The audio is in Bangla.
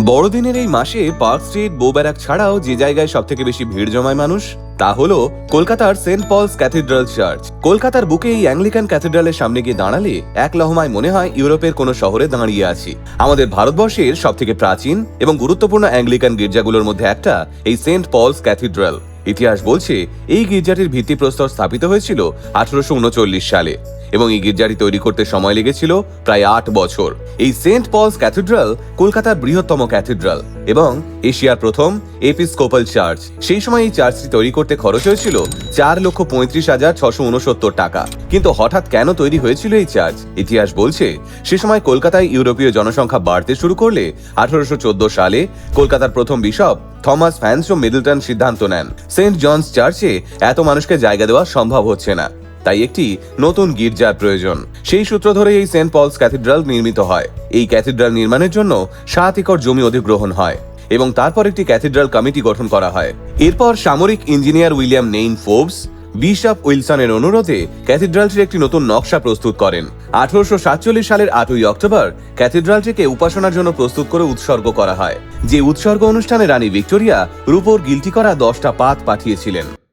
বড়দিনের এই মাসে পার্ক স্ট্রিট, বো ব্যারাক ছাড়াও যে জায়গায় সব থেকে বেশি ভিড় জমায় মানুষ তা হলো কলকাতার সেন্ট পলস ক্যাথিড্রাল চার্চ। কলকাতার বুকে এই অ্যাংলিকান ক্যাথিড্রালের সামনে গিয়ে দাঁড়ালে এক লহমায় মনে হয় ইউরোপের কোনো শহরে দাঁড়িয়ে আছি। আমাদের ভারতবর্ষের সব থেকে প্রাচীন এবং গুরুত্বপূর্ণ অ্যাংলিকান গির্জাগুলোর মধ্যে একটা এই সেন্ট পলস ক্যাথিড্রাল। ইতিহাস বলছে এই গির্জাটির ভিত্তিপ্রস্তর স্থাপিত হয়েছিল 1839 সালে এবং এই গির্জাটি তৈরি করতে সময় লেগেছিল প্রায় 8 বছর। এই সেন্ট পলস ক্যাথিড্রাল কলকাতার বৃহত্তম ক্যাথিড্রাল এবং এশিয়ার প্রথম এপিস্কোপাল চার্চ। সেই সময় এই চার্চটি তৈরি করতে খরচ হয়েছিল 4,35,669 টাকা। কিন্তু হঠাৎ কেন তৈরি হয়েছিল এই চার্চ? ইতিহাস বলছে সে সময় কলকাতায় ইউরোপীয় জনসংখ্যা বাড়তে শুরু করলে 1814 সালে কলকাতার প্রথম বিশপ থমাস ফ্যান্সো মিডলটন সিদ্ধান্ত নেন সেন্ট জনস চার্চে এত মানুষকে জায়গা দেওয়া সম্ভব হচ্ছে না, তাই একটি নতুন গির্জার প্রয়োজন। সেই সূত্র ধরে এই সেন্ট পলস ক্যাথিড্রাল নির্মিত হয়। এই ক্যাথিড্রাল নির্মাণের জন্য 7 একর জমি অধিগ্রহণ হয় এবং তারপর একটি ক্যাথিড্রাল কমিটি গঠন করা হয়। এরপর সামরিক ইঞ্জিনিয়ার উইলিয়াম নেইন ফোর্বস বিশপ উইলসনের অনুরোধে ক্যাথিড্রালটির একটি নতুন নকশা প্রস্তুত করেন। 1847 সালের 8ই অক্টোবর ক্যাথিড্রালটিকে উপাসনার জন্য প্রস্তুত করে উৎসর্গ করা হয়। যে উৎসর্গ অনুষ্ঠানে রানী ভিক্টোরিয়া রূপোর গিলটি করা 10টা পাত পাঠিয়েছিলেন।